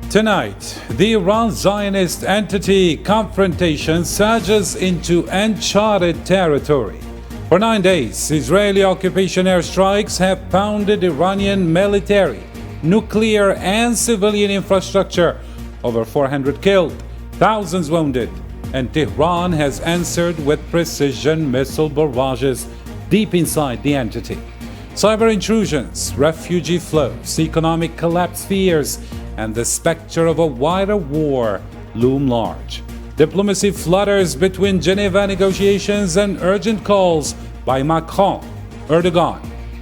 Tonight, the Iran Zionist entity confrontation surges into uncharted territory. For 9 days, Israeli occupation airstrikes have pounded Iranian military, nuclear and civilian infrastructure. Over 400 killed, thousands wounded, and Tehran has answered with precision missile barrages deep inside the entity. Cyber intrusions, refugee flows, economic collapse fears, and the specter of a wider war loom large. Diplomacy flutters between Geneva negotiations and urgent calls by Macron, Erdogan,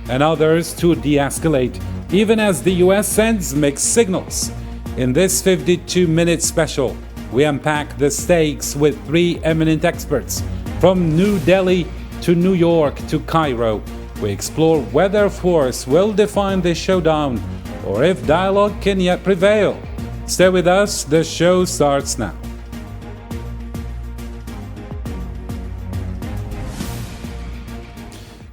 and others to de-escalate, even as the US sends mixed signals. In this 52-minute special, we unpack the stakes with three eminent experts. From New Delhi to New York to Cairo, we explore whether force will define this showdown or if dialogue can yet prevail. Stay with us, the show starts now.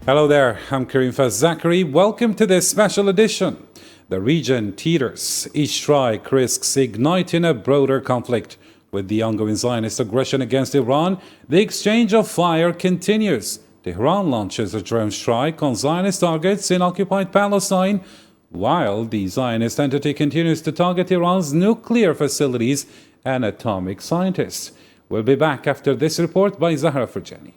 Hello there, I'm Karim Faz-Zachary. Welcome to this special edition. The region teeters. Each strike risks igniting a broader conflict. With the ongoing Zionist aggression against Iran, the exchange of fire continues. Tehran launches a drone strike on Zionist targets in occupied Palestine, while the Zionist entity continues to target Iran's nuclear facilities and atomic scientists. We'll be back after this report by Zahra Furjani.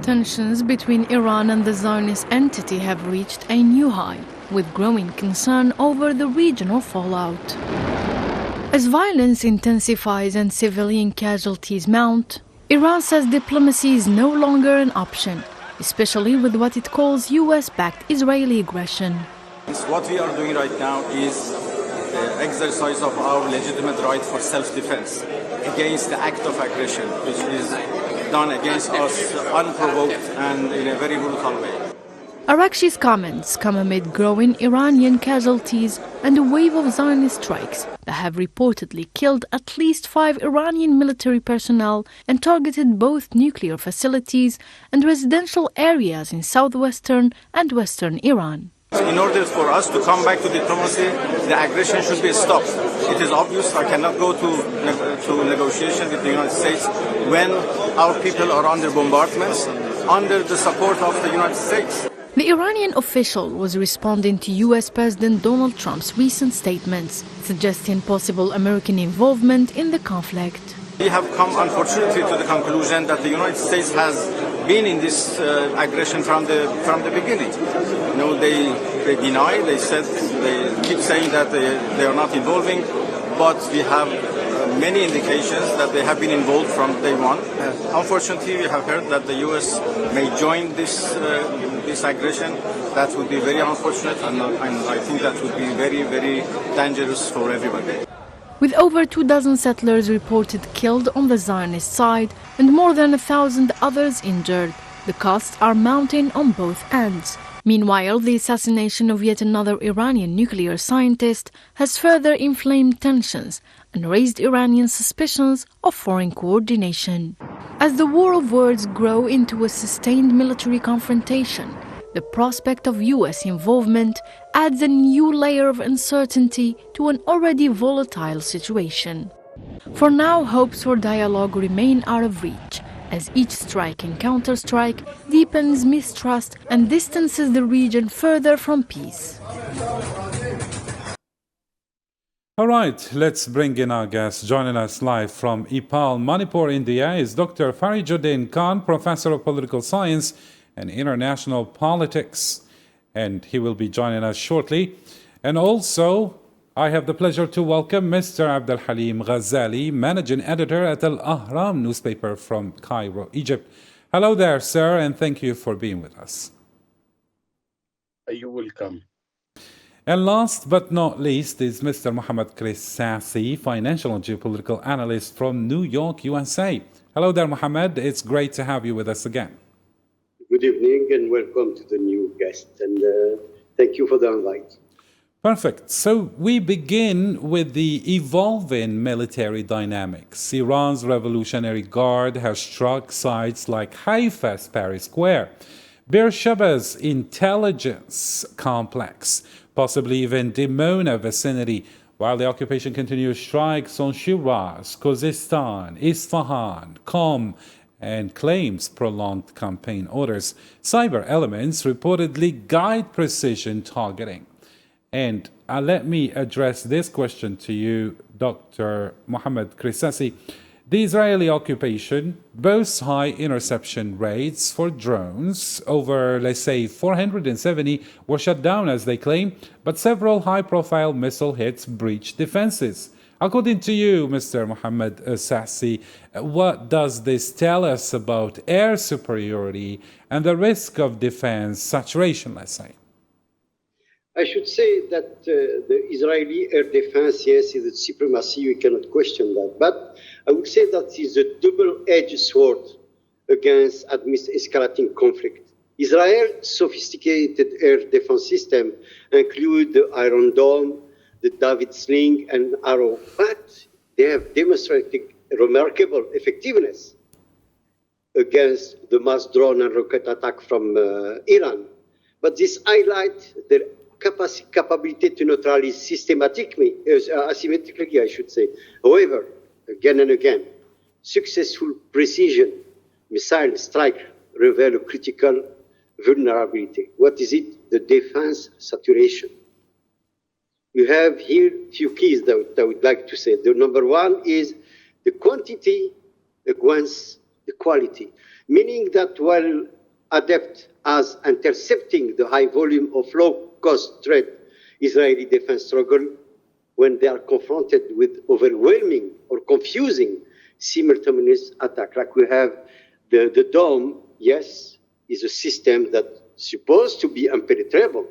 Tensions between Iran and the Zionist entity have reached a new high, with growing concern over the regional fallout. As violence intensifies and civilian casualties mount, Iran says diplomacy is no longer an option, especially with what it calls US-backed Israeli aggression. What we are doing right now is the exercise of our legitimate right for self-defense against the act of aggression, which is done against us unprovoked and in a very brutal way. Araghchi's comments come amid growing Iranian casualties and a wave of Zionist strikes that have reportedly killed at least 5 Iranian military personnel and targeted both nuclear facilities and residential areas in southwestern and western Iran. In order for us to come back to diplomacy, the aggression should be stopped. It is obvious I cannot go to negotiation with the United States when our people are under bombardments, under the support of the United States. The Iranian official was responding to US President Donald Trump's recent statements, suggesting possible American involvement in the conflict. We have come, unfortunately, to the conclusion that the United States has been in this aggression from the beginning. You know, they deny, they keep saying that they are not involving, but we have many indications that they have been involved from day one. Unfortunately, we have heard that the U.S. may join this aggression. That would be very unfortunate, and I think that would be very, very dangerous for everybody. With over 24 settlers reported killed on the Zionist side and more than 1,000 others injured, the costs are mounting on both ends. Meanwhile, the assassination of yet another Iranian nuclear scientist has further inflamed tensions and raised Iranian suspicions of foreign coordination. As the war of words grow into a sustained military confrontation, the prospect of US involvement adds a new layer of uncertainty to an already volatile situation. For now, hopes for dialogue remain out of reach, as each strike and counterstrike deepens mistrust and distances the region further from peace. All right, let's bring in our guest. Joining us live from Impal, Manipur, India is Dr. Farijuddin Khan, Professor of Political Science and International Politics, and he will be joining us shortly. And also, I have the pleasure to welcome Mr. Abdel Halim Ghazali, Managing Editor at Al Ahram newspaper from Cairo, Egypt. Hello there, sir, and thank you for being with us. You're welcome. And last but not least is Mr. Mohammed Chris Sassi, Financial and Geopolitical Analyst from New York, USA. Hello there, Mohammed. It's great to have you with us again. Good evening and welcome to the new guest, and thank you for the invite. Perfect. So we begin with the evolving military dynamics. Iran's Revolutionary Guard has struck sites like Haifa's Paris Square. Beersheba's intelligence complex, possibly even Dimona vicinity, while the occupation continues strikes on Shiraz, Khuzestan, Isfahan, Qom, and claims prolonged campaign orders. Cyber elements reportedly guide precision targeting. And let me address this question to you, Dr. Mohammed Krisasi. The Israeli occupation boasts high interception rates for drones. Over, let's say, 470 were shut down, as they claim, but several high-profile missile hits breached defenses. According to you, Mr. Mohammed Sassi, what does this tell us about air superiority and the risk of defense saturation, let's say? I should say that the Israeli air defense, yes, is a supremacy. We cannot question that. But I would say that is a double-edged sword against escalating conflict. Israel's sophisticated air defense system include the Iron Dome, the David Sling, and Arrow, but they have demonstrated remarkable effectiveness against the mass drone and rocket attack from Iran. But this highlights their capability to neutralize systematically, asymmetrically, I should say. However, again and again, successful precision missile strike reveal a critical vulnerability. What is it? The defense saturation. You have here few keys that I would like to say. The number one is the quantity against the quality, meaning that while adept as intercepting the high volume of low-cost threat, Israeli defense struggle when they are confronted with overwhelming or confusing simultaneous attack. Like we have the dome, yes, is a system that's supposed to be impenetrable.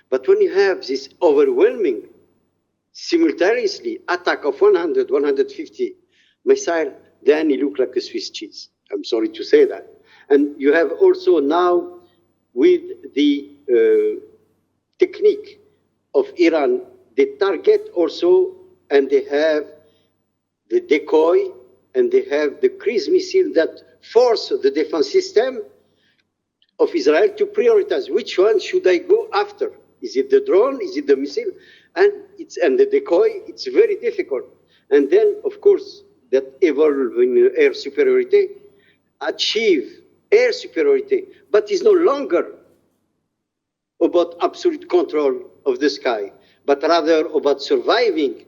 But when you have this overwhelming, simultaneously attack of 100, 150 missile, then you look like a Swiss cheese. I'm sorry to say that. And you have also now, with the technique of Iran, they target also, and they have the decoy, and they have the cruise missile that force the defense system of Israel to prioritize which one should I go after. Is it the drone? Is it the missile? And the decoy, it's very difficult. And then, of course, that evolving air superiority, achieve air superiority, but is no longer about absolute control of the sky, but rather about surviving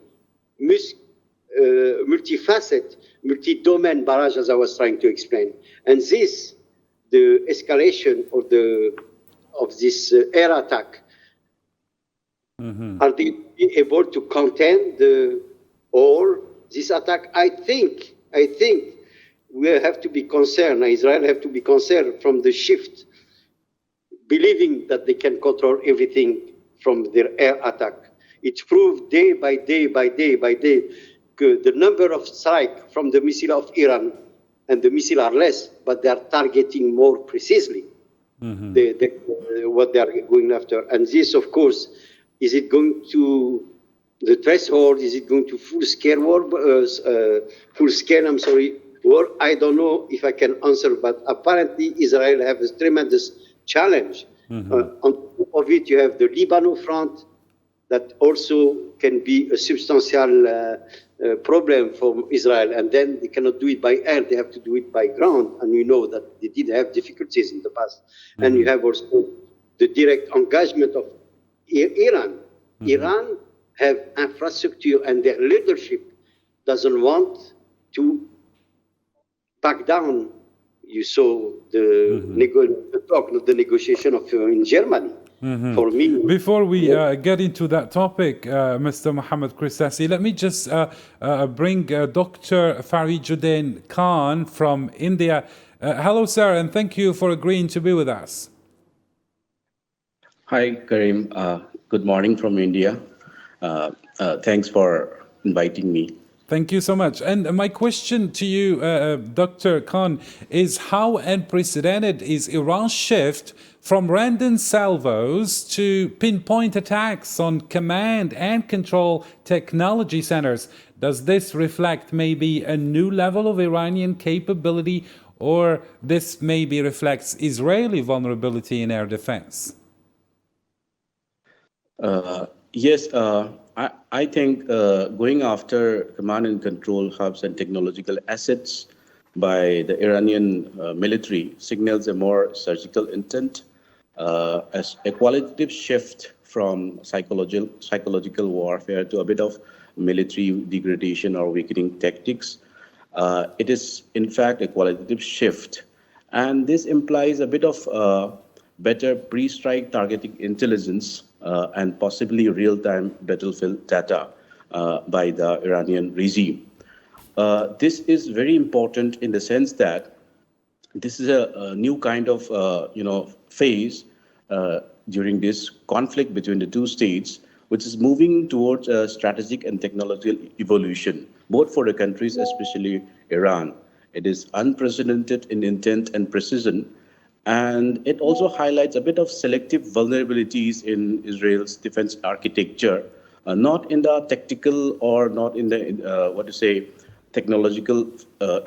multifaceted, multi-domain barrage, as I was trying to explain. And this, the escalation of this air attack, are they able to contain all this attack? I think we have to be concerned, Israel have to be concerned from the shift, believing that they can control everything from their air attack. It's proved day by day by day by day, the number of strikes from the missile of Iran and the missile are less, but they are targeting more precisely what they are going after. And this, of course, is it going to the threshold? Is it going to full-scale war? War? I don't know if I can answer, but apparently Israel has a tremendous challenge. On top of it, you have the Lebanon front that also can be a substantial problem for Israel. And then they cannot do it by air, they have to do it by ground. And you know that they did have difficulties in the past. And you have also the direct engagement of Iran. Iran have infrastructure and their leadership doesn't want to back down. You saw the talk, not the negotiation of in Germany. For me, before we get into that topic, Mr. Mohammed Krisasi, let me just bring Dr. Farijuddin Khan from India. Hello, sir, and thank you for agreeing to be with us. Hi, Karim. Good morning from India. Thanks for inviting me. Thank you so much. And my question to you, Dr. Khan, is how unprecedented is Iran's shift from random salvos to pinpoint attacks on command and control technology centers? Does this reflect maybe a new level of Iranian capability, or this maybe reflects Israeli vulnerability in air defense? Yes, I think going after command and control hubs and technological assets by the Iranian military signals a more surgical intent, as a qualitative shift from psychological warfare to a bit of military degradation or weakening tactics. It is, in fact, a qualitative shift. And this implies a bit of better pre-strike targeting intelligence and possibly real-time battlefield data by the Iranian regime. This is very important in the sense that this is a new kind of phase during this conflict between the two states, which is moving towards a strategic and technological evolution, both for the countries, especially Iran. It is unprecedented in intent and precision, and it also highlights a bit of selective vulnerabilities in Israel's defense architecture, not in the tactical or not in the, technological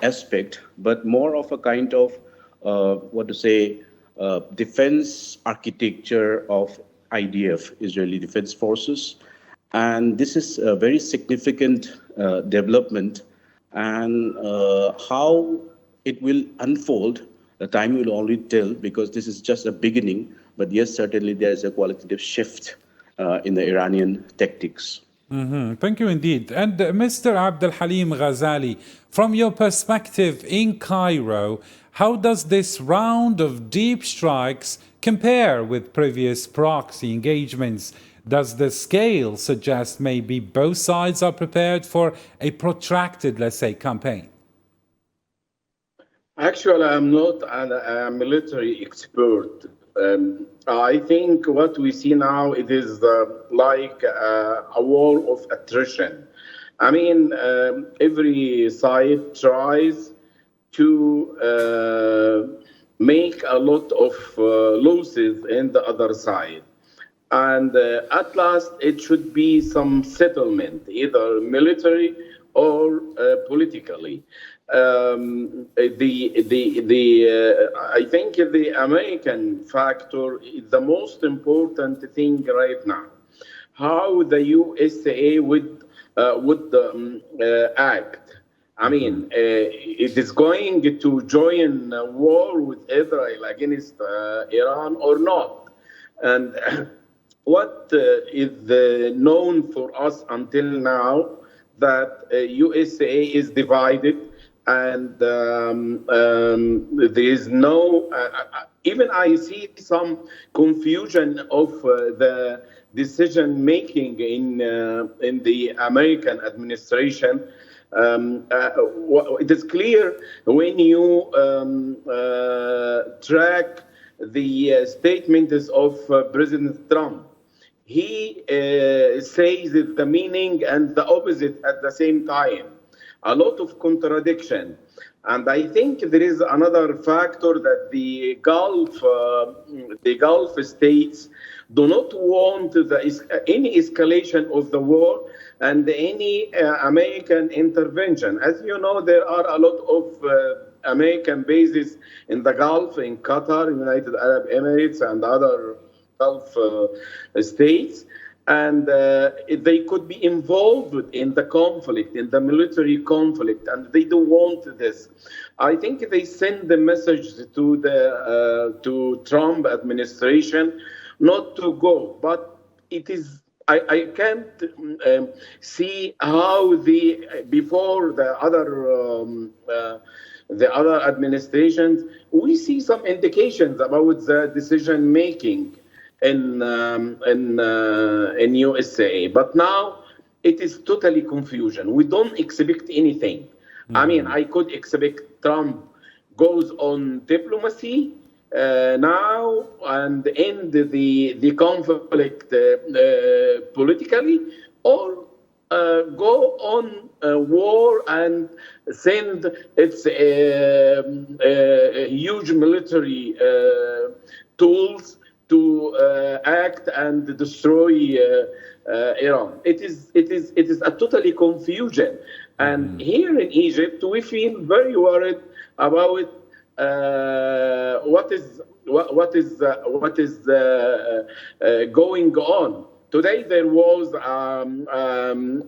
aspect, but more of a kind of, defense architecture of IDF, Israeli Defense Forces. And this is a very significant development, and how it will unfold, the time will only tell, because this is just a beginning. But yes, certainly there is a qualitative shift in the Iranian tactics. Mm-hmm. Thank you indeed. And Mr. Abdel Halim Ghazali, from your perspective in Cairo, how does this round of deep strikes compare with previous proxy engagements? Does the scale suggest maybe both sides are prepared for a protracted, let's say, campaign? Actually, I'm not a military expert. I think what we see now, it is like a wall of attrition. I mean, every side tries to make a lot of losses in the other side. And at last, it should be some settlement, either military or politically. I think the American factor is the most important thing right now. How the USA would act. I mean, it is going to join a war with Israel against Iran or not. And what is known for us until now, that USA is divided, and there is no, even I see some confusion of the decision making in the American administration. It is clear when you track the statements of President Trump. He says the meaning and the opposite at the same time. A lot of contradiction. And I think there is another factor, that the Gulf states do not want any escalation of the war and any American intervention. As you know, there are a lot of American bases in the Gulf, in Qatar, United Arab Emirates, and other Gulf states. And they could be involved in the conflict, in the military conflict, and they don't want this. I think they send the message to the Trump administration not to go, but it is. I can't see how before the other administrations, we see some indications about the decision making in USA, but now it is totally confusion. We don't expect anything. I mean, I could expect Trump goes on diplomacy now and end the conflict politically, or go on war and send its huge military tools to act and destroy Iran. It is a totally confusion. And here in Egypt, we feel very worried about what is going on. Today there was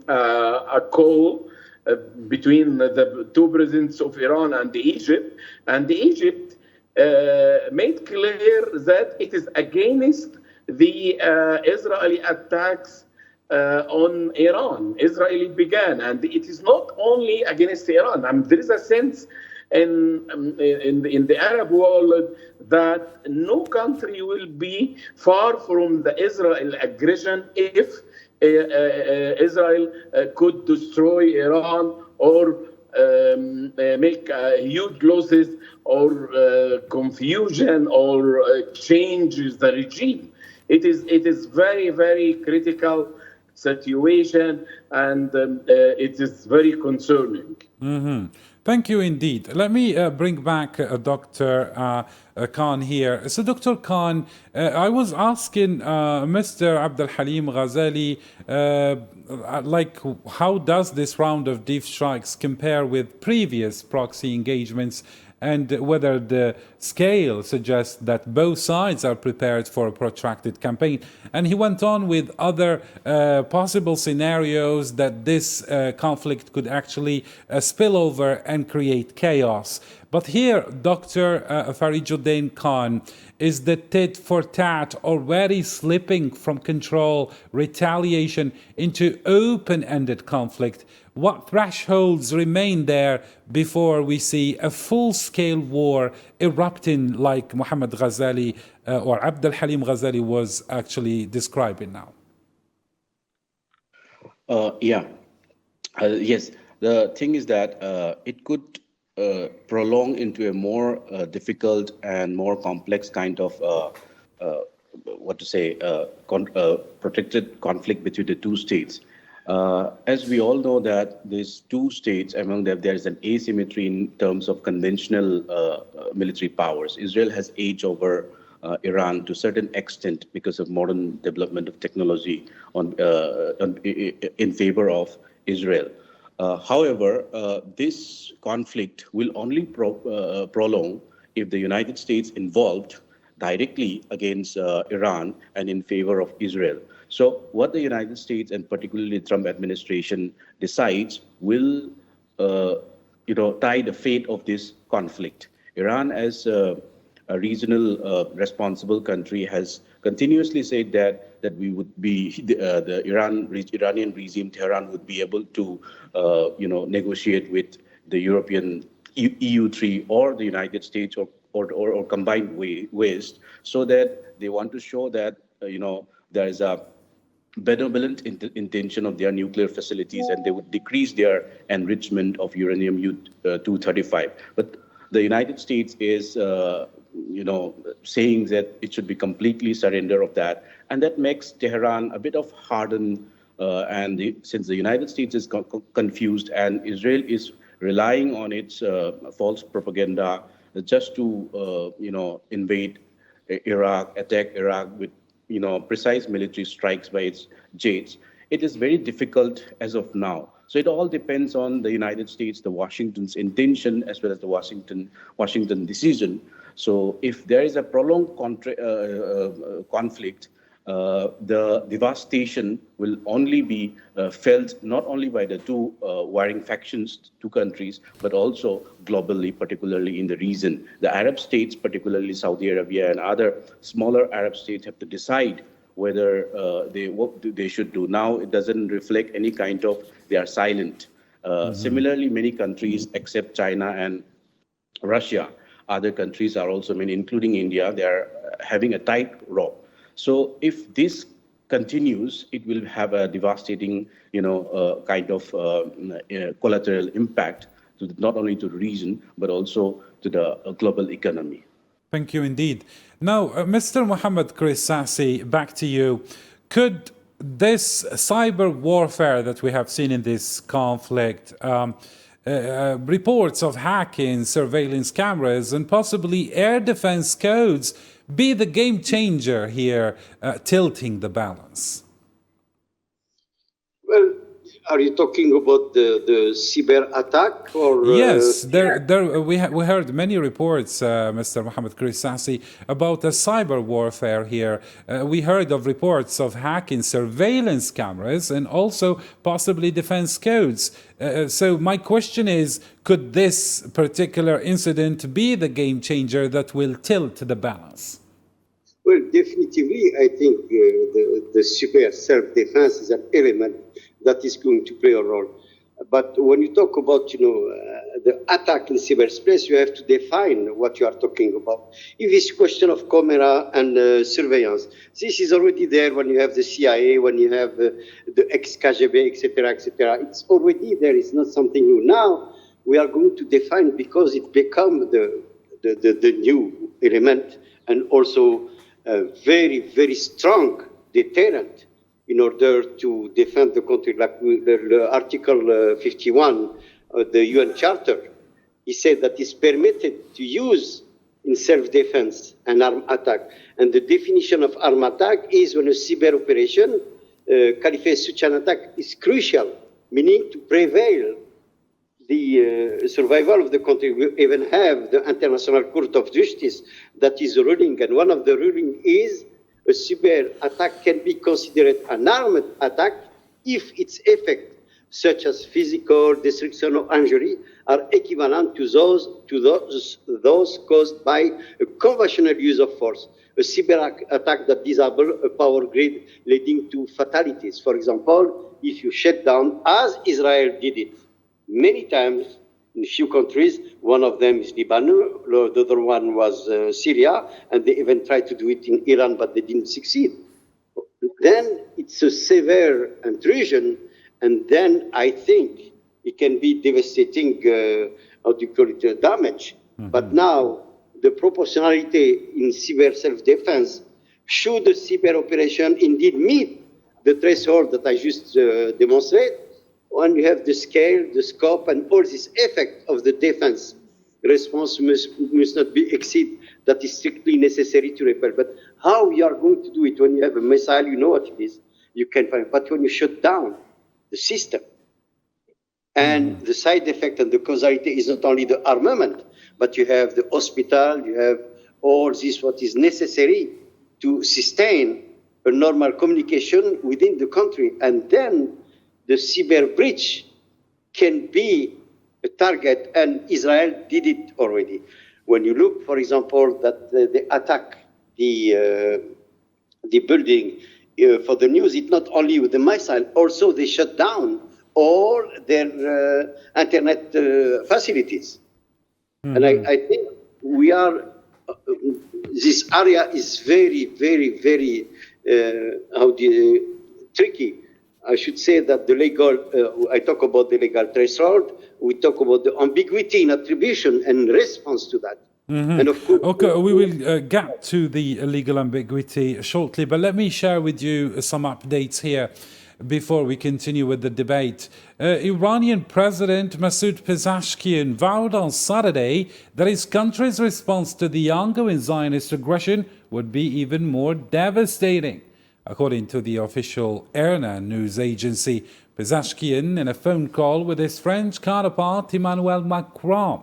a call between the two presidents of Iran and Egypt, and Egypt made clear that it is against the Israeli attacks on Iran. Israel began, and it is not only against Iran. I mean, there is a sense in the Arab world that no country will be far from the Israel aggression if Israel could destroy Iran or make huge losses or confusion or change the regime. It is very, very critical situation, and it is very concerning. Mm-hmm. Thank you indeed. Let me bring back Dr. Khan here. So, Dr. Khan, I was asking Mr. Abdel Halim Ghazali, how does this round of deep strikes compare with previous proxy engagements, and whether the scale suggests that both sides are prepared for a protracted campaign. And he went on with other possible scenarios that this conflict could actually spill over and create chaos. But here, Dr. Farijuddin Khan, is the tit for tat already slipping from control, retaliation into open-ended conflict? What thresholds remain there before we see a full-scale war erupting like Muhammad Ghazali or Abdel Halim Ghazali was actually describing now? Yes, the thing is that it could prolong into a more difficult and more complex kind of protracted conflict between the two states. As we all know that these two states, among them, there is an asymmetry in terms of conventional military powers. Israel has edged over Iran to a certain extent because of modern development of technology in favor of Israel. However, this conflict will only prolong if the United States involved directly against Iran and in favor of Israel. So what the United States and particularly the Trump administration decides will tie the fate of this conflict. Iran, as a regional responsible country, has continuously said that we would be the Iranian regime, Tehran, would be able to negotiate with the European EU3 or the United States or combined West, so that they want to show that there is a benevolent intention of their nuclear facilities, and they would decrease their enrichment of uranium-235. But the United States is saying that it should be completely surrender of that, and that makes Tehran a bit of hardened. Since the United States is confused and Israel is relying on its false propaganda just to invade Iraq, attack Iraq with precise military strikes by its jets, it is very difficult as of now. So it all depends on the United States, the Washington's intention, as well as the Washington decision. So if there is a prolonged conflict, the devastation will only be felt not only by the two warring factions, two countries, but also globally, particularly in the region. The Arab states, particularly Saudi Arabia and other smaller Arab states, have to decide whether what they should do. Now, it doesn't reflect any kind of, they are silent. Similarly, many countries, except China and Russia, other countries are also, including India, they are having a tight rope. So if this continues, it will have a devastating, kind of collateral impact to not only to the region, but also to the global economy. Thank you indeed. Now, Mr. Mohammed Chris Sassi, back to you. Could this cyber warfare that we have seen in this conflict, reports of hacking, surveillance cameras, and possibly air defense codes be the game changer here, tilting the balance? Well, Are you talking about the cyber attack or? Yes, we heard many reports, Mr. Mohammed Sassi, about the cyber warfare here. We heard of reports of hacking surveillance cameras and also possibly defense codes. So my question is, could this particular incident be the game changer that will tilt the balance? Well, definitively, I think the cyber self-defense is an element that is going to play a role. But when you talk about, the attack in cyberspace, you have to define what you are talking about. If it's a question of camera and surveillance, this is already there when you have the CIA, when you have the ex-KGB, etc., etc. It's already there. It's not something new. Now we are going to define because it becomes the new element and also a very, very strong deterrent in order to defend the country, like the Article 51 of the UN Charter. He said that it's permitted to use in self-defense an armed attack. And the definition of armed attack is when a cyber operation qualifies such an attack is crucial, meaning to prevail the survival of the country. We even have the International Court of Justice that is ruling, and one of the ruling is a cyber attack can be considered an armed attack if its effect, such as physical destruction or injury, are equivalent to those caused by a conventional use of force. A cyber attack that disables a power grid leading to fatalities. For example, if you shut down, as Israel did it many times in a few countries, one of them is Lebanon, the other one was Syria, and they even tried to do it in Iran, but they didn't succeed. Then it's a severe intrusion, and then I think it can be devastating, damage. Mm-hmm. But now, the proportionality in cyber self-defense, should the cyber operation indeed meet the threshold that I just demonstrated, when you have the scale, the scope, and all this effect of the defense response must not be exceed that is strictly necessary to repel. But how you are going to do it when you have a missile, you know what it is, you can find. But when you shut down the system, and the side effect and the causality is not only the armament, but you have the hospital, you have all this what is necessary to sustain a normal communication within the country, and then the cyber breach can be a target, and Israel did it already. When you look, for example, that they attack the building for the news, it's not only with the missile, also they shut down all their internet facilities. Mm-hmm. And I think we are, this area is very, very, very tricky. I should say that the legal, I talk about the legal threshold, we talk about the ambiguity in attribution and response to that. Mm-hmm. And of course, okay, we will get to the legal ambiguity shortly, but let me share with you some updates here before we continue with the debate. Iranian President Masoud Pezeshkian vowed on Saturday that his country's response to the ongoing Zionist aggression would be even more devastating. According to the official IRNA news agency, Pezeshkian, in a phone call with his French counterpart Emmanuel Macron,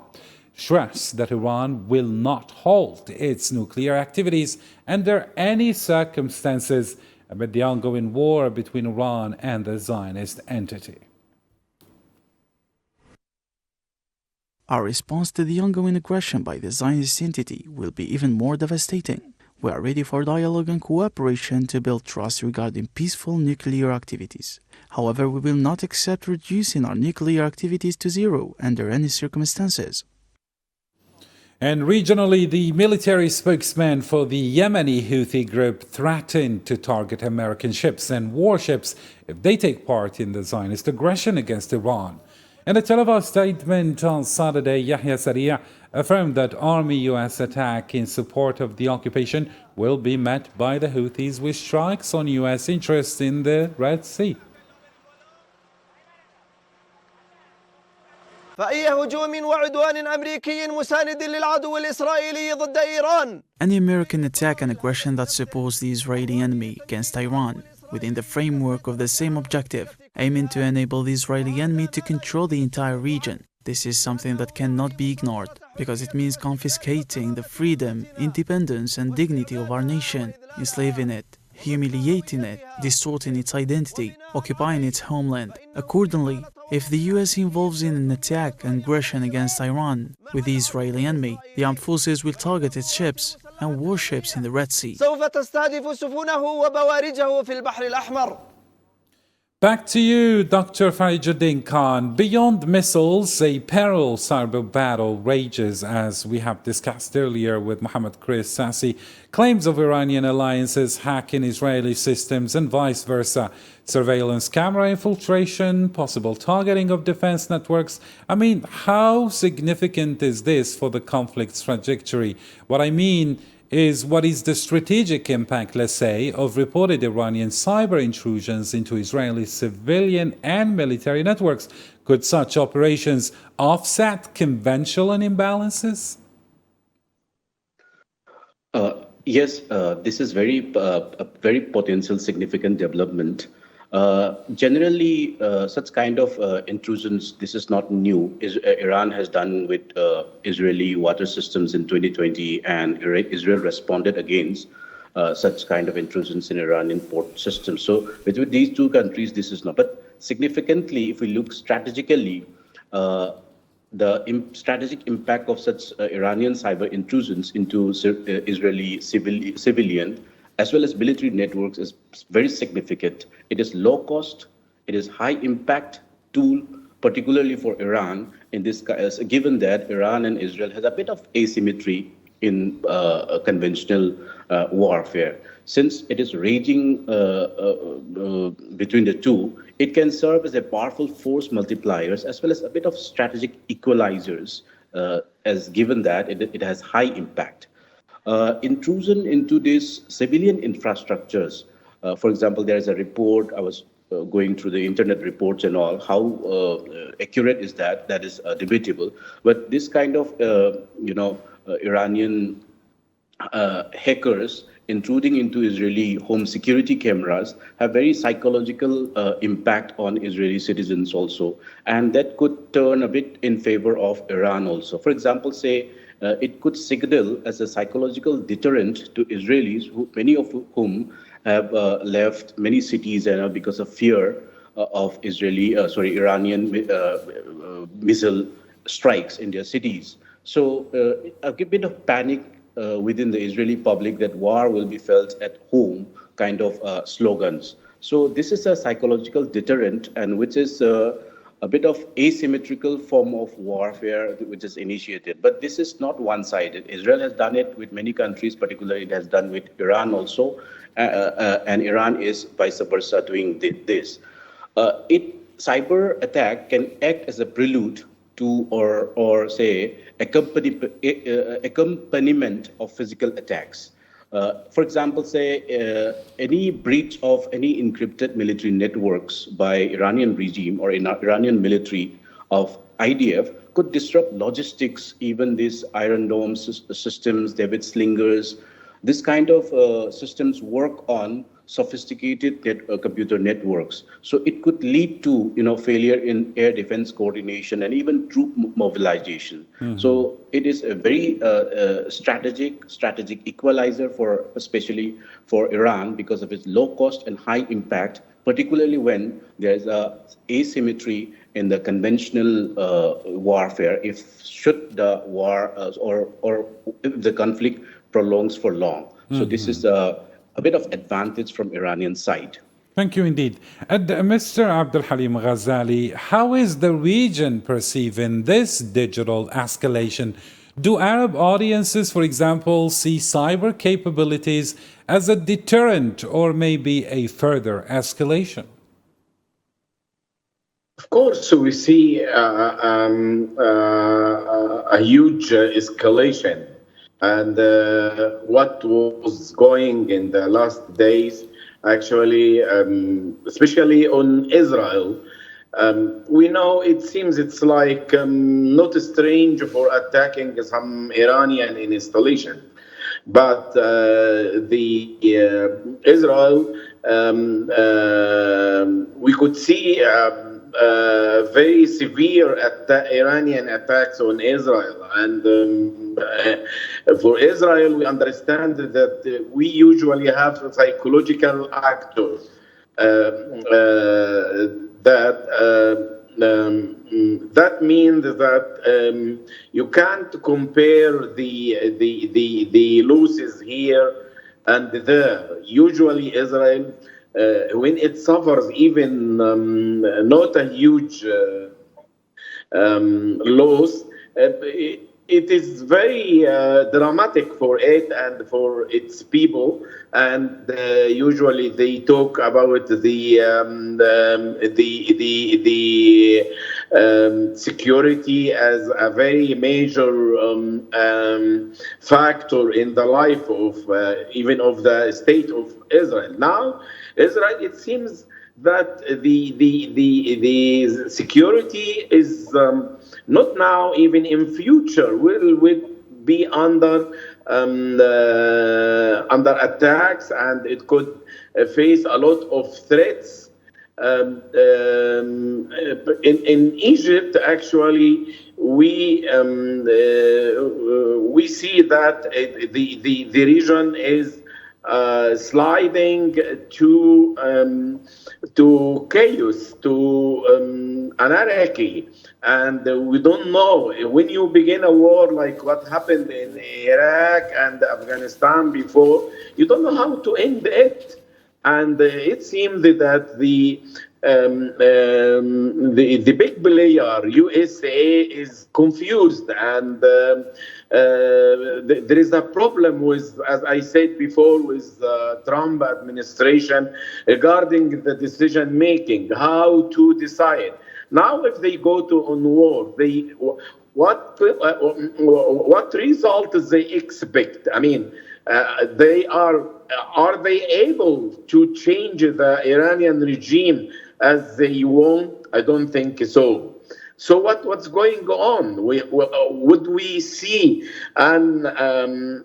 stressed that Iran will not halt its nuclear activities under any circumstances amid the ongoing war between Iran and the Zionist entity. Our response to the ongoing aggression by the Zionist entity will be even more devastating. We are ready for dialogue and cooperation to build trust regarding peaceful nuclear activities. However, we will not accept reducing our nuclear activities to zero under any circumstances. And regionally, the military spokesman for the Yemeni Houthi group threatened to target American ships and warships if they take part in the Zionist aggression against Iran. In a televised statement on Saturday, Yahya Saree affirmed that Army U.S. attack in support of the occupation will be met by the Houthis with strikes on U.S. interests in the Red Sea. فأي هجوم وعدوان أمريكي مساند للعدو الإسرائيلي ضد إيران. Any American attack and aggression that supports the Israeli enemy against Iran within the framework of the same objective aiming to enable the Israeli enemy to control the entire region. This is something that cannot be ignored, because it means confiscating the freedom, independence, and dignity of our nation, enslaving it, humiliating it, distorting its identity, occupying its homeland. Accordingly, if the US involves in an attack and aggression against Iran with the Israeli enemy, the armed forces will target its ships and warships in the Red Sea. سوف تستهدف سفنه وبوارجه في البحر الأحمر. Back to you, Dr. Farijuddin Khan. Beyond missiles, a parallel cyber battle rages, as we have discussed earlier with Mohammed Chris Sassi. Claims of Iranian alliances hacking Israeli systems and vice versa. Surveillance camera infiltration, possible targeting of defense networks. I mean, how significant is this for the conflict's trajectory? What I mean is, what is the strategic impact, let's say, of reported Iranian cyber intrusions into Israeli civilian and military networks? Could such operations offset conventional imbalances? Yes, this is a very potential significant development. Generally, such kind of intrusions, this is not new. Iran has done with Israeli water systems in 2020, and Israel responded against such kind of intrusions in Iranian port systems. So with these two countries, this is not. But significantly, if we look strategically, the strategic impact of such Iranian cyber intrusions into Israeli civilian as well as military networks is very significant. It is low cost, it is high impact tool, particularly for Iran in this case, given that Iran and Israel has a bit of asymmetry in conventional warfare. Since it is raging between the two, it can serve as a powerful force multipliers as well as a bit of strategic equalizers, as given that it has high impact. Intrusion into these civilian infrastructures. For example, there is a report, I was going through the internet reports and all, how accurate is that? That is debatable. But this kind of, Iranian hackers intruding into Israeli home security cameras have very psychological impact on Israeli citizens also. And that could turn a bit in favor of Iran also. For example, say, it could signal as a psychological deterrent to Israelis, many of whom have left many cities because of fear of Iranian missile strikes in their cities. So a bit of panic within the Israeli public that war will be felt at home kind of slogans. So this is a psychological deterrent, and which is a bit of asymmetrical form of warfare which is initiated. But this is not one-sided. Israel has done it with many countries, particularly it has done with Iran also, and Iran is vice versa doing this. Cyber attack can act as a prelude to or say accompaniment of physical attacks. For example, say any breach of any encrypted military networks by Iranian regime or Iranian military of IDF could disrupt logistics, even these Iron Dome systems, David Slingers. This kind of systems work on sophisticated computer networks. So it could lead to failure in air defense coordination and even troop mobilization. Mm-hmm. So it is a very strategic equalizer especially for Iran because of its low cost and high impact, particularly when there is a asymmetry in the conventional warfare. Should the war or if the conflict prolongs for long. Mm-hmm. So this is a bit of advantage from Iranian side. Thank you indeed. And Mr. Abdul Halim Ghazali, how is the region perceiving this digital escalation? Do Arab audiences, for example, see cyber capabilities as a deterrent or maybe a further escalation? Of course, we see a huge escalation. And what was going in the last days, actually, especially on Israel, we know it's like not strange for attacking some Iranian installation. But Israel, we could see very severe Iranian attacks on Israel. And for Israel, we understand that we usually have a psychological actor that means that you can't compare the losses here and there. Usually Israel, when it suffers even not a huge loss, it is very dramatic for it and for its people, and usually they talk about the security as a very major factor in the life of even of the state of Israel. Now, Israel, it seems that the security is not now, even in future, will be under attacks, and it could face a lot of threats. In Egypt, actually, we see that the region is sliding to chaos, to anarchy, and we don't know. When you begin a war like what happened in Iraq and Afghanistan before, you don't know how to end it. And it seems that the big player, USA, is confused, and there is a problem with, as I said before, with Trump administration regarding the decision making, how to decide. Now, if they go on war, what results they expect? I mean, are they able to change the Iranian regime as they want? I don't think so. So what's going on? Would we see another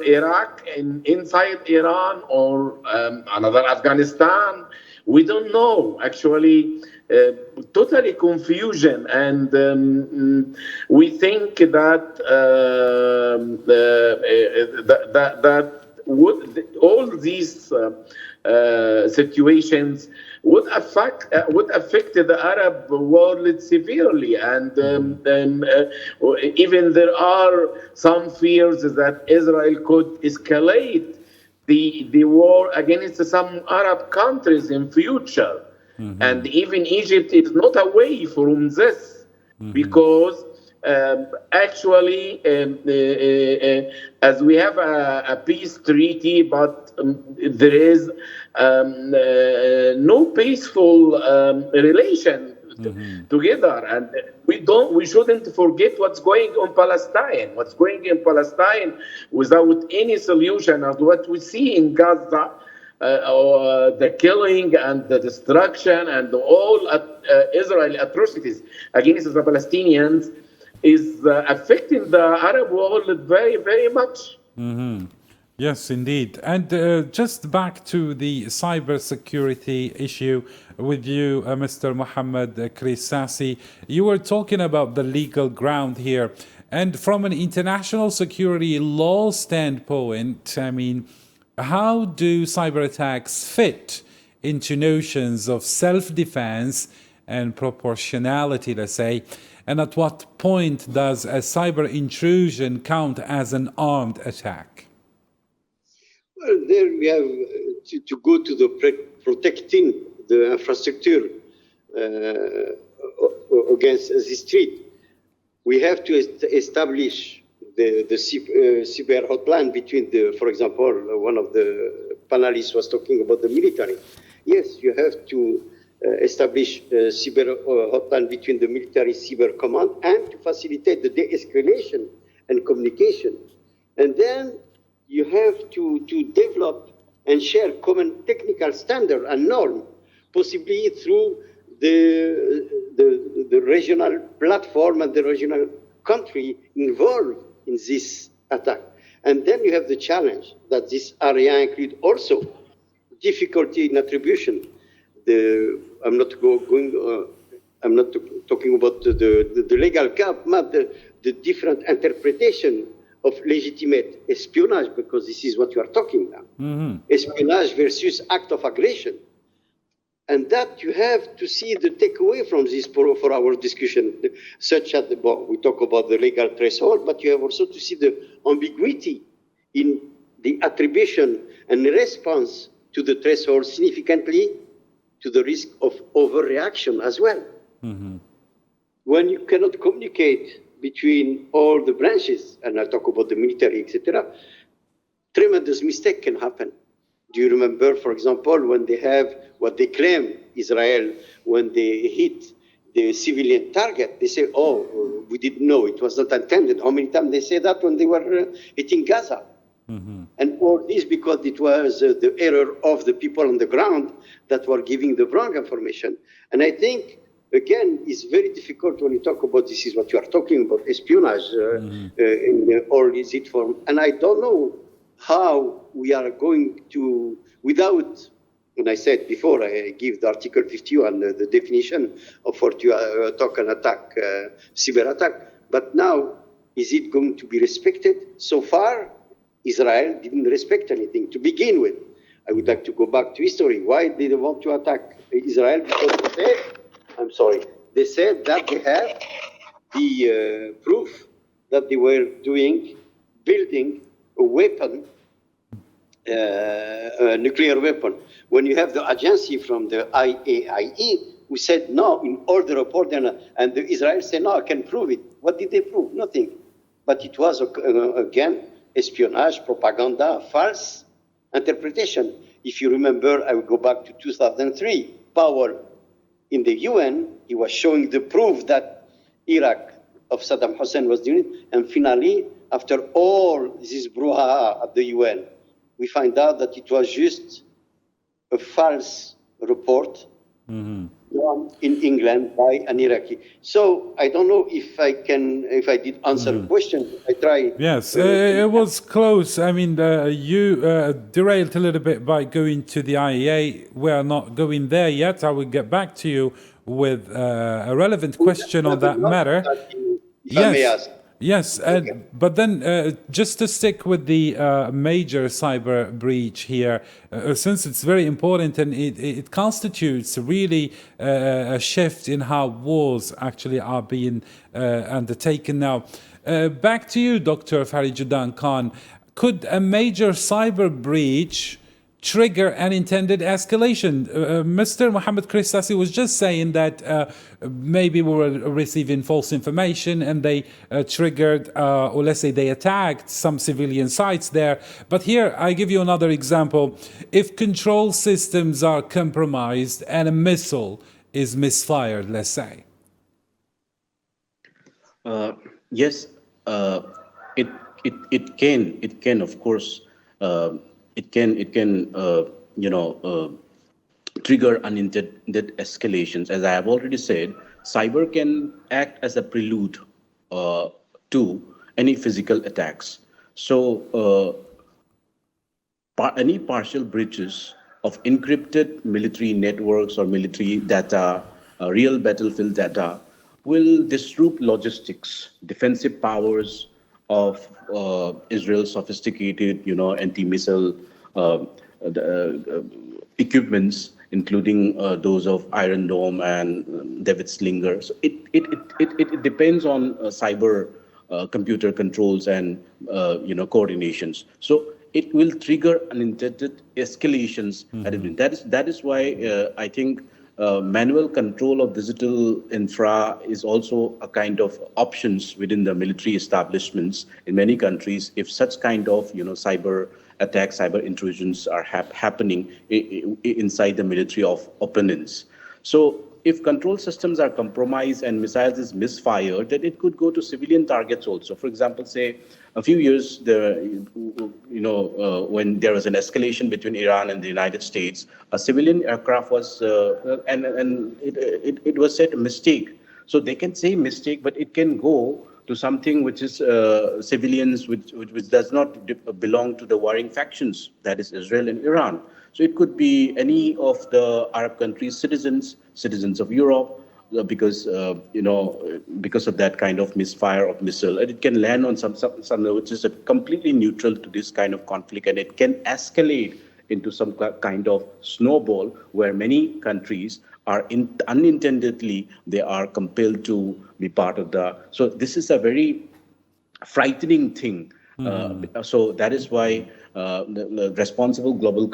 Iraq inside Iran, or another Afghanistan? We don't know. Actually, totally confusion, and we think that all these situations would affect the Arab world severely, and even there are some fears that Israel could escalate the war against some Arab countries in future. Mm-hmm. And even Egypt is not away from this, mm-hmm. because actually, as we have a peace treaty, but there is no peaceful relation mm-hmm. together, and we shouldn't forget what's going on Palestine. What's going in Palestine without any solution, of what we see in Gaza. The killing and the destruction and all Israeli atrocities against the Palestinians is affecting the Arab world very, very much. Mm-hmm. Yes, indeed. And just back to the cybersecurity issue with you, Mr. Mohammed Krissasi. You were talking about the legal ground here. And from an international security law standpoint, I mean, how do cyber attacks fit into notions of self-defense and proportionality, let's say? And at what point does a cyber intrusion count as an armed attack? Well, there we have to go to the protecting the infrastructure against this threat. We have to establish the cyber hotline between for example, one of the panelists was talking about the military. Yes, you have to establish a cyber hotline between the military cyber command and to facilitate the de-escalation and communication. And then you have to develop and share common technical standard and norm, possibly through the regional platform and the regional country involved in this attack. And then you have the challenge that this area include also difficulty in attribution. I'm not talking about the legal cap, but the different interpretation of legitimate espionage, because this is what you are talking about. Mm-hmm. Espionage versus act of aggression. And that you have to see the takeaway from this for our discussion, such as we talk about the legal threshold, but you have also to see the ambiguity in the attribution and the response to the threshold significantly to the risk of overreaction as well. Mm-hmm. When you cannot communicate between all the branches, and I talk about the military, etc., tremendous mistake can happen. Do you remember, for example, when they have what they claim, Israel, when they hit the civilian target, they say, oh, we didn't know, it was not intended. How many times they say that when they were hitting Gaza? Mm-hmm. And all this because it was the error of the people on the ground that were giving the wrong information. And I think, again, it's very difficult when you talk about this is what you are talking about, espionage in all its form. And I don't know how we are going to, without, and I said before, I give the Article 51, the definition of what you talk an attack, cyber attack. But now, is it going to be respected? So far, Israel didn't respect anything to begin with. I would like to go back to history. Why did they want to attack Israel? Because they said that they have the proof that they were building a weapon, a nuclear weapon. When you have the agency from the IAEA who said no in all the report, and the Israel said no, I can prove it. What did they prove? Nothing. But it was, again, espionage, propaganda, false interpretation. If you remember, I will go back to 2003, Powell in the UN, he was showing the proof that Iraq of Saddam Hussein was doing it. And finally, after all this brouhaha at the UN, we find out that it was just a false report done in England by an Iraqi. So I don't know if I did answer the question. I try. Yes, it was close. I mean, you derailed a little bit by going to the IEA. We are not going there yet. I will get back to you with a relevant question on that matter. Yes. Yes, but then just to stick with the major cyber breach here, since it's very important and it constitutes really a shift in how wars actually are being undertaken now. Back to you, Dr. Farijuddin Khan. Could a major cyber breach trigger an intended escalation? Mr. Mohammed Christasi was just saying that maybe we were receiving false information and they triggered, or let's say they attacked some civilian sites there. But here, I give you another example. If control systems are compromised and a missile is misfired, let's say. Yes, it can, of course, it can trigger unintended escalations. As I have already said, cyber can act as a prelude to any physical attacks. So any partial breaches of encrypted military networks or military data, real battlefield data, will disrupt logistics, defensive powers of Israel's sophisticated, anti-missile equipments, including those of Iron Dome and David Slinger. So it depends on cyber computer controls and coordinations. So it will trigger unintended escalations. That is why I think manual control of digital infra is also a kind of options within the military establishments in many countries. If such kind of cyber attacks, cyber intrusions are happening inside the military of opponents. So if control systems are compromised and missiles is misfired, then it could go to civilian targets also. For example, say a few years, when there was an escalation between Iran and the United States, a civilian aircraft was, and it was said a mistake. So they can say mistake, but it can go to something which is civilians, which does not belong to the warring factions, that is Israel and Iran. So it could be any of the Arab countries' citizens of Europe, because because of that kind of misfire of missile, and it can land on some which is completely neutral to this kind of conflict, and it can escalate into some kind of snowball where many countries are unintendedly they are compelled to be part of the. So this is a very frightening thing. So that is why the responsible global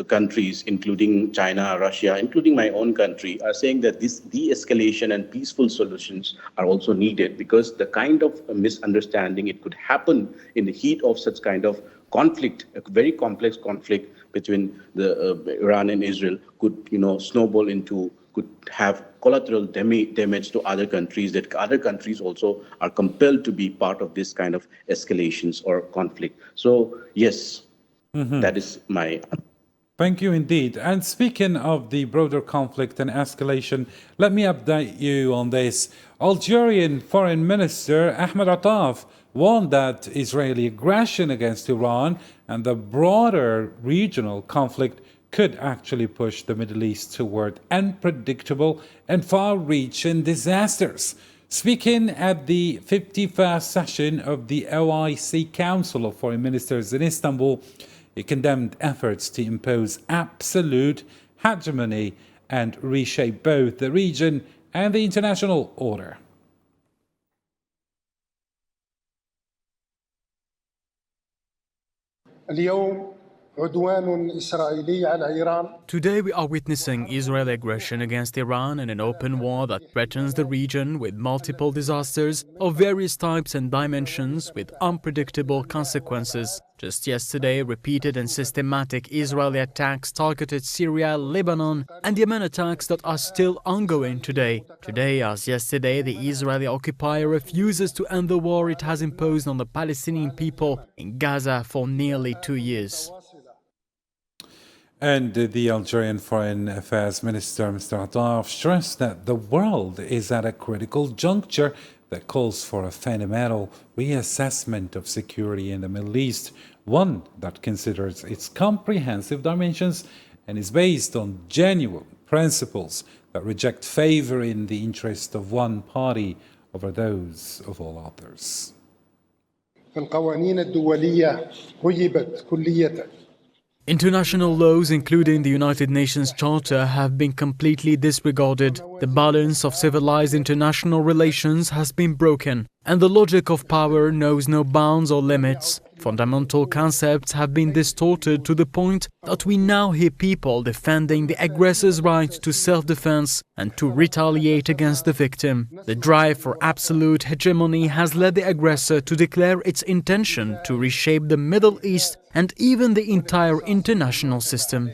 countries, including China, Russia, including my own country, are saying that this de-escalation and peaceful solutions are also needed, because the kind of misunderstanding it could happen in the heat of such kind of conflict, a very complex conflict between the Iran and Israel, could snowball into, could have collateral damage to other countries, that other countries also are compelled to be part of this kind of escalations or conflict. So yes, that is my. Thank you indeed. And speaking of the broader conflict and escalation, let me update you on this. Algerian Foreign Minister Ahmed Attaf warned that Israeli aggression against Iran and the broader regional conflict could actually push the Middle East toward unpredictable and far-reaching disasters. Speaking at the 51st session of the OIC Council of Foreign Ministers in Istanbul, he condemned efforts to impose absolute hegemony and reshape both the region and the international order. Today we are witnessing Israeli aggression against Iran and an open war that threatens the region with multiple disasters of various types and dimensions with unpredictable consequences. Just yesterday, repeated and systematic Israeli attacks targeted Syria, Lebanon, and Yemen, attacks that are still ongoing today. Today, as yesterday, the Israeli occupier refuses to end the war it has imposed on the Palestinian people in Gaza for nearly 2 years. And the Algerian Foreign Affairs Minister, Mr. Attaf, stressed that the world is at a critical juncture that calls for a fundamental reassessment of security in the Middle East, one that considers its comprehensive dimensions and is based on genuine principles that reject favoring the interest of one party over those of all others. International laws, including the United Nations Charter, have been completely disregarded. The balance of civilized international relations has been broken, and the logic of power knows no bounds or limits. Fundamental concepts have been distorted to the point that we now hear people defending the aggressor's right to self-defense and to retaliate against the victim. The drive for absolute hegemony has led the aggressor to declare its intention to reshape the Middle East and even the entire international system.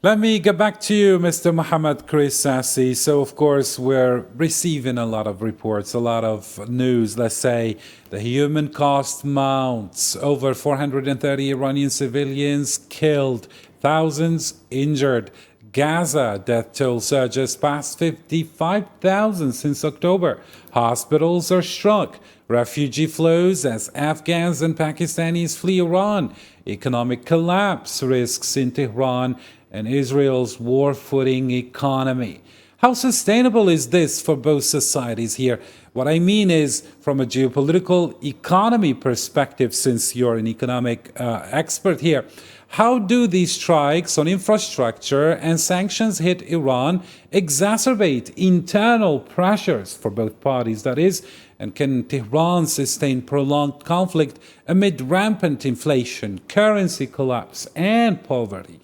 Let me get back to you, Mr. Mohammed Chris Sassi. So, of course, we're receiving a lot of reports, a lot of news. Let's say the human cost mounts. Over 430 Iranian civilians killed, thousands injured. Gaza death toll surges past 55,000 since October. Hospitals are struck. Refugee flows as Afghans and Pakistanis flee Iran. Economic collapse risks in Tehran and Israel's war-footing economy. How sustainable is this for both societies here? What I mean is, from a geopolitical economy perspective, since you're an economic expert here, how do these strikes on infrastructure and sanctions hit Iran exacerbate internal pressures for both parties, that is, and can Tehran sustain prolonged conflict amid rampant inflation, currency collapse, and poverty?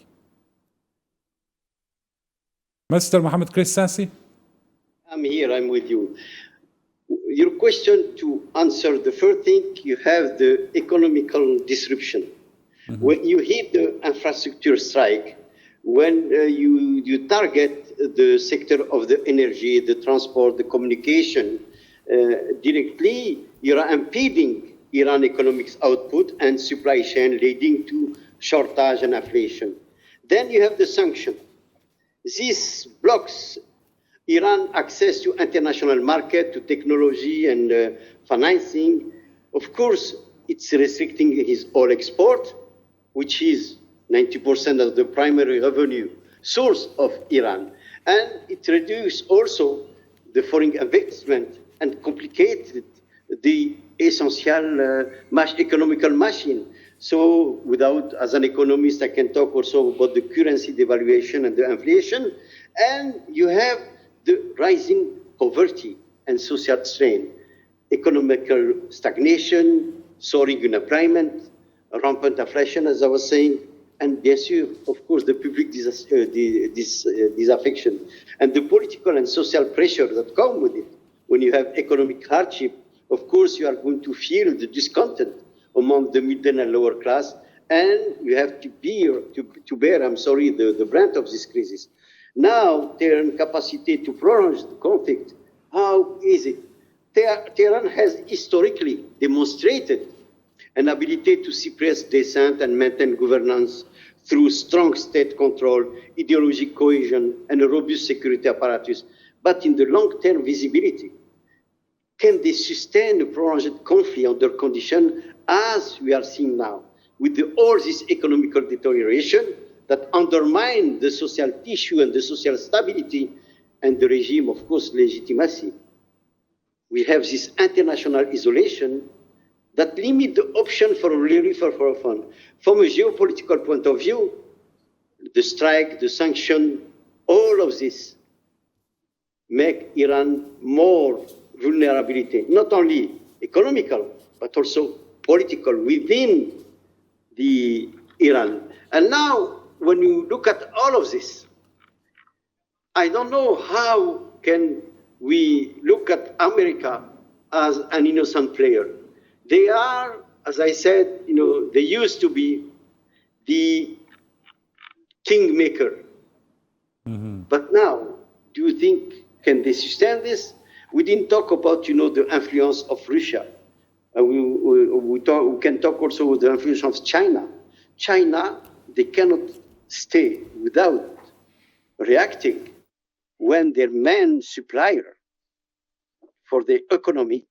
Mr. Mohammed Chris Sassi? I'm here, I'm with you. Your question, to answer the first thing, you have the economical disruption. Mm-hmm. When you hit the infrastructure strike, when you target the sector of the energy, the transport, the communication, directly, you are impeding Iran economic output and supply chain, leading to shortage and inflation. Then you have the sanction. This blocks Iran access to international market, to technology and financing. Of course, it's restricting his oil export, which is 90% of the primary revenue source of Iran. And it reduced also the foreign investment and complicated the essential economical machine. So without, as an economist, I can talk also about the currency devaluation and the inflation. And you have the rising poverty and social strain, economical stagnation, soaring unemployment, rampant inflation, as I was saying, and bien sûr, of course, the public disaffection and the political and social pressure that come with it. When you have economic hardship, of course, you are going to feel the discontent among the middle and lower class, and you have to bear the brunt of this crisis. Now, their incapacity to prolong the conflict, how is it? Tehran has historically demonstrated an ability to suppress dissent and maintain governance through strong state control, ideological cohesion, and a robust security apparatus. But in the long-term visibility, can they sustain a prolonged conflict under conditions as we are seeing now, with all this economical deterioration that undermine the social tissue and the social stability and the regime, of course, legitimacy? We have this international isolation that limit the option for relief or for a fund. From a geopolitical point of view, the strike, the sanction, all of this make Iran more vulnerability, not only economical, but also political within the Iran. And now, when you look at all of this, I don't know how can we look at America as an innocent player. They are, as I said, they used to be the kingmaker. Mm-hmm. But now, do you think, can they sustain this? We didn't talk about, the influence of Russia. We can talk also with the influence of China. China, they cannot stay without reacting when their main supplier for the economy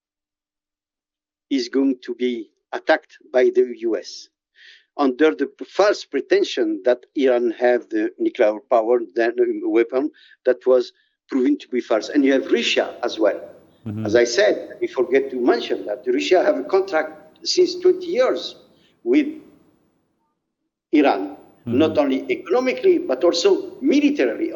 is going to be attacked by the US under the false pretension that Iran have the nuclear power, weapon that was proven to be false. And you have Russia as well. Mm-hmm. As I said, we forget to mention that Russia have a contract since 20 years with Iran, mm-hmm. not only economically, but also militarily.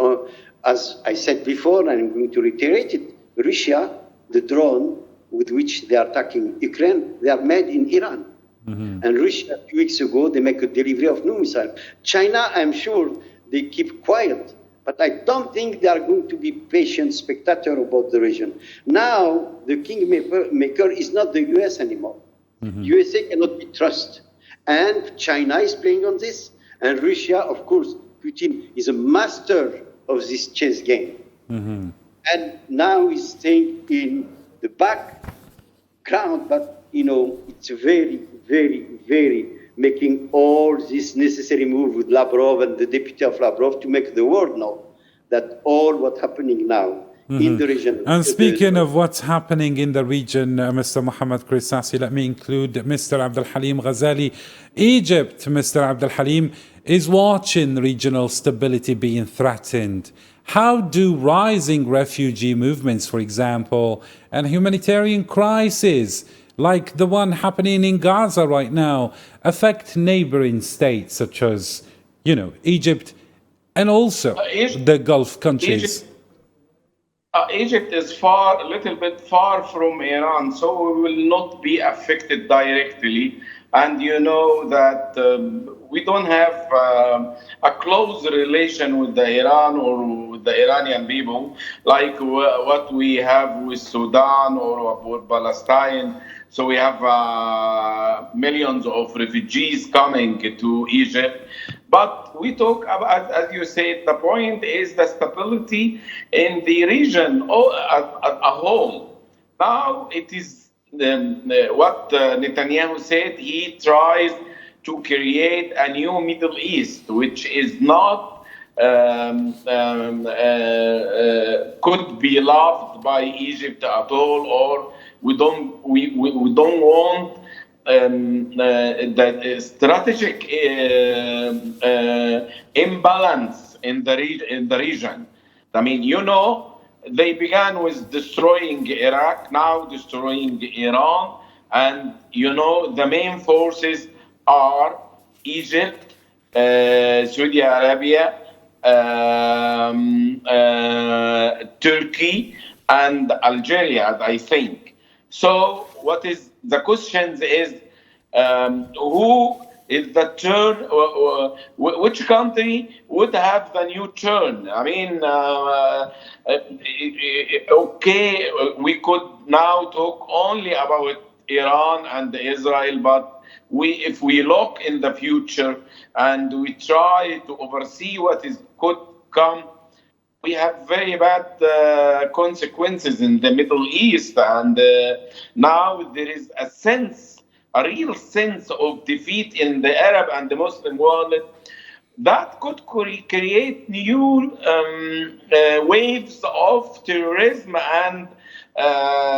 As I said before, and I'm going to reiterate it, Russia, the drone with which they are attacking Ukraine, they are made in Iran. Mm-hmm. And Russia, 2 weeks ago, they make a delivery of new missiles. China, I'm sure, they keep quiet, but I don't think they are going to be patient spectator about the region. Now, the kingmaker is not the US anymore. Mm-hmm. USA cannot be trusted. And China is playing on this. And Russia, of course, Putin is a master of this chess game. Mm-hmm. And now he's staying in the background, but, it's very, very, very making all this necessary move with Lavrov and the deputy of Lavrov to make the world know that all what's happening now in the region. And speaking of what's happening in the region, Mr. Mohammed Krissasi, let me include Mr. Abdel Halim Ghazali. Egypt, Mr. Abdel Halim, is watching regional stability being threatened. How do rising refugee movements, for example, and humanitarian crises like the one happening in Gaza right now affect neighboring states such as, Egypt and also the Gulf countries? Egypt is a little bit far from Iran, so we will not be affected directly. And you know that we don't have a close relation with the Iran or with the Iranian people like what we have with Sudan or Palestine. So we have millions of refugees coming to Egypt. But we talk about, as you said, the point is the stability in the region as a whole. Now it is what Netanyahu said. He tries to create a new Middle East, which is not could be loved by Egypt at all, or we don't want the strategic imbalance in the region. I mean, they began with destroying Iraq, now destroying Iran, and the main forces are Egypt, Saudi Arabia, Turkey, and Algeria, I think. So what is the question is, who is the turn, which country would have the new turn? I mean, okay, we could now talk only about Iran and Israel, but if we look in the future and we try to oversee what could come, we have very bad consequences in the Middle East, and now there is a real sense of defeat in the Arab and the Muslim world that could create new waves of terrorism and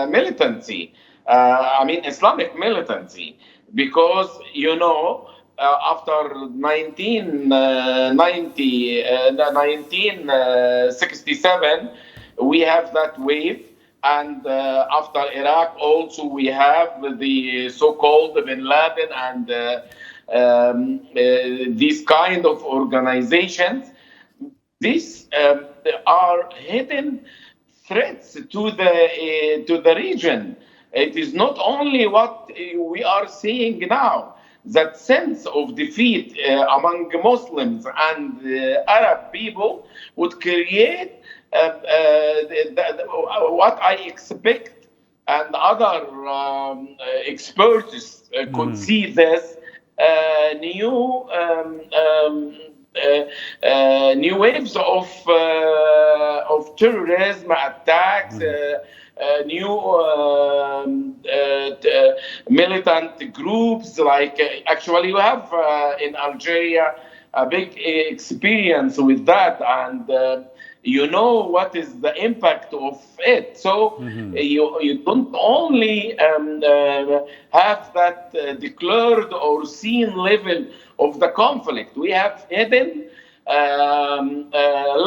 militancy. I mean, Islamic militancy, because after 1967, we have that wave. And after Iraq, also we have the so-called Bin Laden and these kind of organizations. These are hidden threats to the region. It is not only what we are seeing now. That sense of defeat among Muslims and Arab people would create what I expect, and other experts could see this new waves of terrorism attacks. New militant groups, like actually you have in Algeria a big experience with that, and what is the impact of it. So you don't only have that declared or seen level of the conflict. We have hidden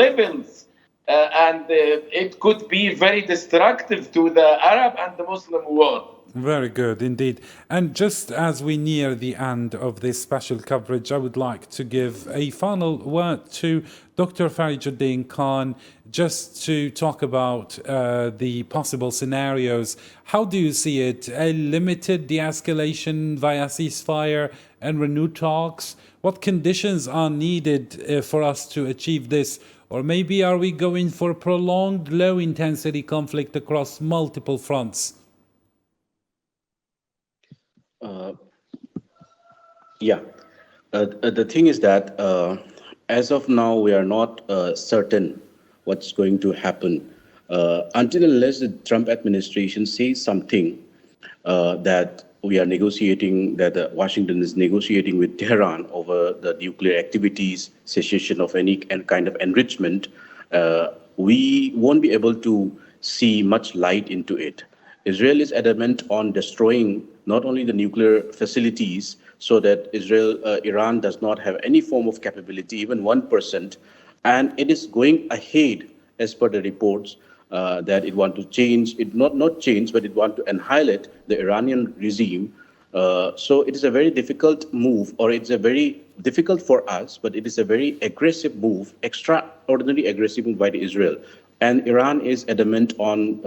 levels. And it could be very destructive to the Arab and the Muslim world. Very good indeed. And just as we near the end of this special coverage, I would like to give a final word to Dr. Farijuddin Khan, just to talk about the possible scenarios. How do you see it? A limited de-escalation via ceasefire and renewed talks? What conditions are needed for us to achieve this? Or maybe are we going for prolonged low-intensity conflict across multiple fronts? The thing is that as of now, we are not certain what's going to happen until unless the Trump administration says something that we are negotiating, that Washington is negotiating with Tehran over the nuclear activities, cessation of any kind of enrichment. We won't be able to see much light into it. Israel is adamant on destroying not only the nuclear facilities, so that Iran does not have any form of capability, even 1%, and it is going ahead, as per the reports, that it want to change, it not change, but it want to annihilate the Iranian regime. So it is a very difficult move, or it's a very difficult for us, but it is a very aggressive move, extraordinarily aggressive move by Israel. And Iran is adamant on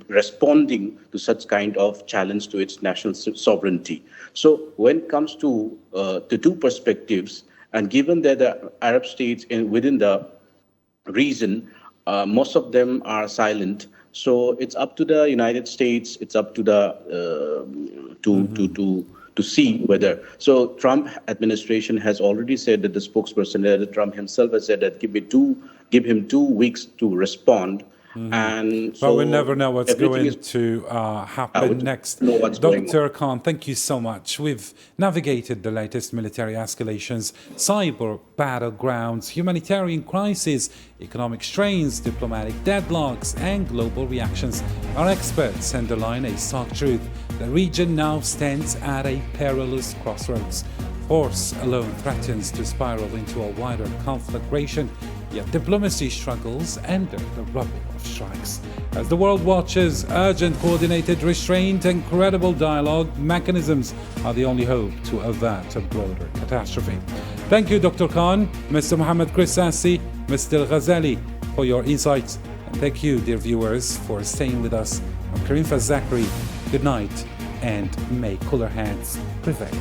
responding to such kind of challenge to its national sovereignty. So when it comes to the two perspectives, and given that the Arab states within the region, most of them are silent. So it's up to the United States. It's up to the to see whether. So Trump administration has already said that the spokesperson, Trump himself has said that give him 2 weeks to respond. But we never know what's going to happen next. Dr. Khan, thank you so much. We've navigated the latest military escalations, cyber battlegrounds, humanitarian crises, economic strains, diplomatic deadlocks, and global reactions. Our experts underline a stark truth. The region now stands at a perilous crossroads. Force alone threatens to spiral into a wider conflagration, yet diplomacy struggles under the rubble of strikes. As the world watches, urgent, coordinated, restrained, and credible dialogue mechanisms are the only hope to avert a broader catastrophe. Thank you, Dr. Khan, Mr. Mohammed Krissassi, Mr. Ghazali, for your insights. And thank you, dear viewers, for staying with us. I'm Karim Fazakri. Good night, and may cooler heads prevail.